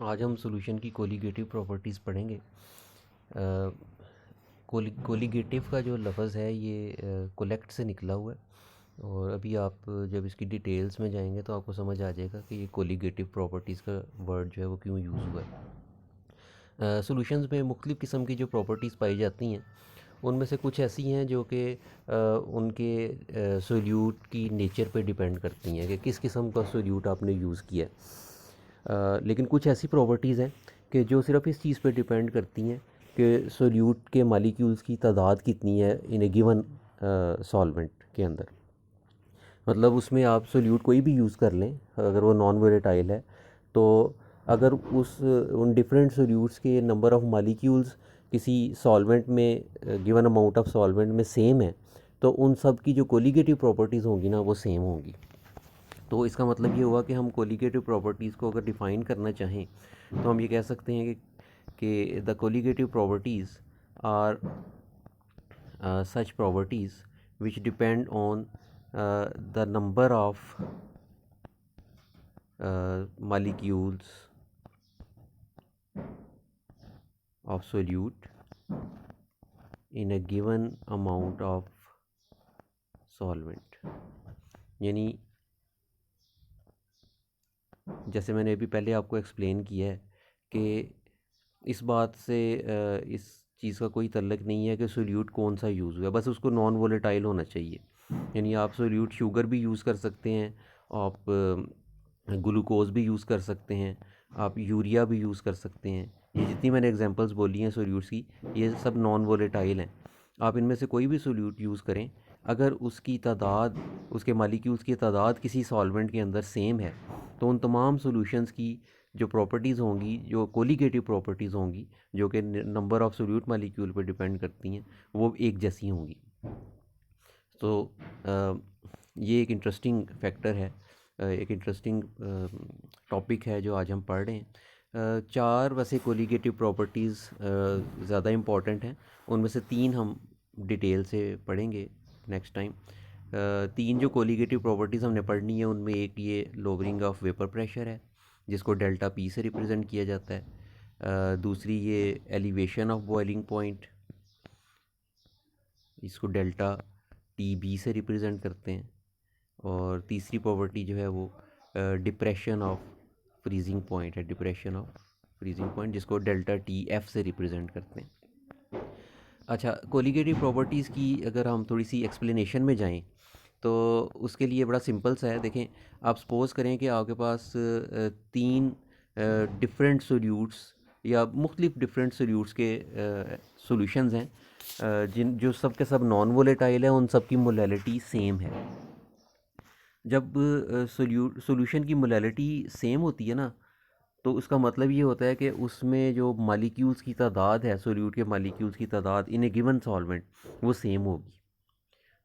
आज हम सॉल्यूशन की कोलिगेटिव प्रॉपर्टीज़ पढ़ेंगे। कोलिगेटिव का जो लफ्ज़ है ये कोलेक्ट से निकला हुआ है, और अभी आप जब इसकी डिटेल्स में जाएंगे तो आपको समझ आ जाएगा कि ये कोलिगेटिव प्रॉपर्टीज़ का वर्ड जो है वो क्यों यूज़ हुआ है। सॉल्यूशंस में मुख्तलिफ़ किस्म की जो प्रॉपर्टीज़ पाई जाती हैं, उनमें से कुछ ऐसी हैं जो कि उनके सोल्यूट की नेचर पे डिपेंड करती हैं कि किस किस्म का सोल्यूट आपने यूज़ किया है। लेकिन कुछ ऐसी प्रॉपर्टीज़ हैं कि जो सिर्फ इस चीज़ पे डिपेंड करती हैं कि सोल्यूट के मालिक्यूल्स की तादाद कितनी है इन ए गिवन सॉल्वेंट के अंदर। मतलब उसमें आप सोल्यूट कोई भी यूज़ कर लें, अगर वो नॉन वोलेटाइल है तो अगर उन डिफरेंट सोल्यूट्स के नंबर ऑफ़ मालिक्यूल्स किसी सॉल्वेंट में गिवन अमाउंट ऑफ सॉल्वेंट में सेम है, तो उन सब की जो कोलिगेटिव प्रॉपर्टीज़ होंगी ना वो सेम होंगी। तो इसका मतलब ये हुआ कि हम कोलिगेटिव प्रॉपर्टीज़ को अगर डिफ़ाइन करना चाहें तो हम ये कह सकते हैं कि the colligative properties are such properties which depend on the number of molecules of solute in a given amount of solvent। यानी जैसे मैंने अभी पहले आपको एक्सप्लेन किया है कि इस बात से इस चीज़ का कोई तल्लक नहीं है कि सोल्यूट कौन सा यूज़ हुआ है, बस उसको नॉन वोलेटाइल होना चाहिए। यानी आप सोल्यूट शुगर भी यूज़ कर सकते हैं, आप ग्लूकोज भी यूज़ कर सकते हैं, आप यूरिया भी यूज़ कर सकते हैं। ये जितनी मैंने एग्जांपल्स बोली हैं सोल्यूट्स की, ये सब नॉन वोलेटाइल हैं। आप इनमें से कोई भी सोल्यूट यूज़ करें, अगर उसकी तादाद, उसके मालिक्यूल्स की तादाद किसी सॉल्वेंट के अंदर सेम है, तो उन तमाम सॉल्यूशंस की जो प्रॉपर्टीज़ होंगी, जो कोलिगेटिव प्रॉपर्टीज़ होंगी, जो कि नंबर ऑफ़ सोल्यूट मालिक्यूल पर डिपेंड करती हैं, वो एक जैसी होंगी। तो ये एक इंटरेस्टिंग फैक्टर है, एक इंटरेस्टिंग टॉपिक है जो आज हम पढ़ रहे हैं। चार वैसे कोलिगेटिव प्रॉपर्टीज़ ज़्यादा इम्पॉर्टेंट हैं, उनमें से तीन हम डिटेल से पढ़ेंगे नेक्स्ट टाइम। तीन जो कोलिगेटिव प्रॉपर्टीज़ हमने पढ़नी है, उनमें एक ये लोअरिंग ऑफ वेपर प्रेशर है, जिसको डेल्टा पी से रिप्रेजेंट किया जाता है। दूसरी ये एलिवेशन ऑफ बॉइलिंग पॉइंट, इसको डेल्टा टी बी से रिप्रेजेंट करते हैं। और तीसरी प्रॉपर्टी जो है वो डिप्रेशन ऑफ फ्रीजिंग पॉइंट है, डिप्रेशन ऑफ फ्रीजिंग पॉइंट, जिसको डेल्टा टी एफ से रिप्रेजेंट करते हैं। अच्छा, कोलिगेटिव प्रॉपर्टीज़ की अगर हम थोड़ी सी एक्सप्लेनेशन में जाएं तो उसके लिए बड़ा सिंपल सा है। देखें, आप सपोज़ करें कि आपके पास तीन डिफरेंट सोल्यूट्स या मुख्तलिफ डिफरेंट सोल्यूट्स के सॉल्यूशंस हैं, जिन जो सब के सब नॉन वोलेटाइल है, उन सब की मोलैलिटी सेम है। जब सॉल्यूशन की मोलैलिटी सेम होती है ना, तो उसका मतलब ये होता है कि उसमें जो मालिक्यूल्स की तादाद है, सोल्यूट के मालिक्यूल्स की तादाद इन ए गिवन सॉल्वेंट, वो सेम होगी।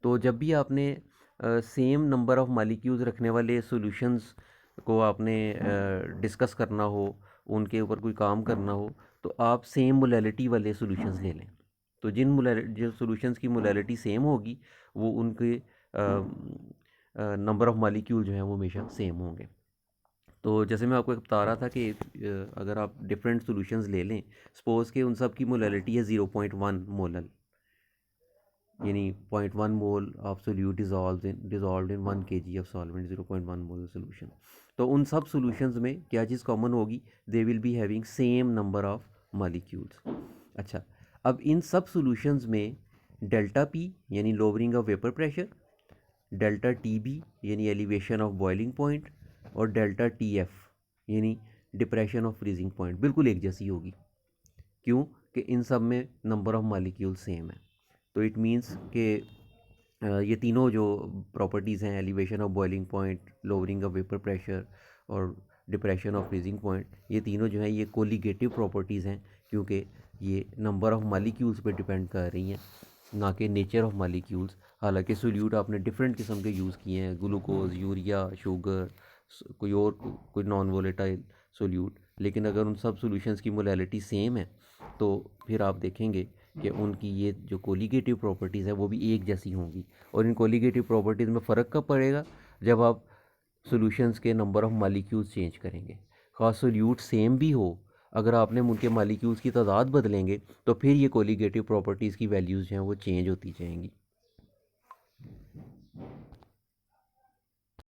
तो जब भी आपने सेम नंबर ऑफ़ मालिक्यूल्स रखने वाले सॉल्यूशंस को आपने डिस्कस करना हो, उनके ऊपर कोई काम करना हो, तो आप सेम मोलैलिटी वाले सॉल्यूशंस ले लें। तो जो सॉल्यूशंस की मोलैलिटी सेम होगी, वो उनके नंबर ऑफ़ मालिक्यूल जो हैं वो हमेशा सेम होंगे। तो जैसे मैं आपको बता रहा था कि अगर आप डिफरेंट सॉल्यूशंस ले लें, सपोज़ कि उन सब की मोलैलिटी है 0.1 मोलल, यानी 0.1 mole of solute dissolved in 1 kg of solvent, 0.1 mole solution. तो उन सब सॉल्यूशंस में क्या चीज़ कॉमन होगी? They will be having same number of molecules. अच्छा, अब इन सब सॉल्यूशंस में डेल्टा पी यानी lowering of vapour pressure, delta T B यानी एलिवेशन ऑफ बॉइलिंग पॉइंट, और डेल्टा टी एफ यानी डिप्रेशन ऑफ फ्रीजिंग पॉइंट बिल्कुल एक जैसी होगी। क्यों? कि इन सब में नंबर ऑफ़ मालिक्यूल सेम है। तो इट मीन्स कि ये तीनों जो प्रॉपर्टीज़ हैं, elevation of boiling point, lowering of vapour pressure और डिप्रेशन ऑफ फ्रीजिंग पॉइंट, ये तीनों जो हैं ये कोलिगेटिव प्रॉपर्टीज़ हैं, क्योंकि ये नंबर ऑफ़ मालिक्यूल्स पे डिपेंड कर रही हैं, ना कि नेचर ऑफ़ मालिक्यूल्स। हालांकि सोल्यूट आपने डिफरेंट किस्म के यूज़ किए हैं, ग्लूकोज, यूरिया, शुगर, कोई नॉन वोलेटाइल सोल्यूट, लेकिन अगर उन सब सॉल्यूशंस की मोलैलिटी सेम है तो फिर आप देखेंगे कि उनकी ये जो कोलिगेटिव प्रॉपर्टीज़ है वो भी एक जैसी होंगी। और इन कोलिगेटिव प्रॉपर्टीज़ में फ़र्क कब पड़ेगा? जब आप सॉल्यूशंस के नंबर ऑफ़ मालिक्यूल्स चेंज करेंगे। का सोल्यूट सेम भी हो, अगर आपने उनके मालिक्यूल्स की तादाद बदलेंगे तो फिर ये कोलिगेटिव प्रॉपर्टीज़ की वैल्यूज़ जो हैं वो चेंज होती जाएंगी।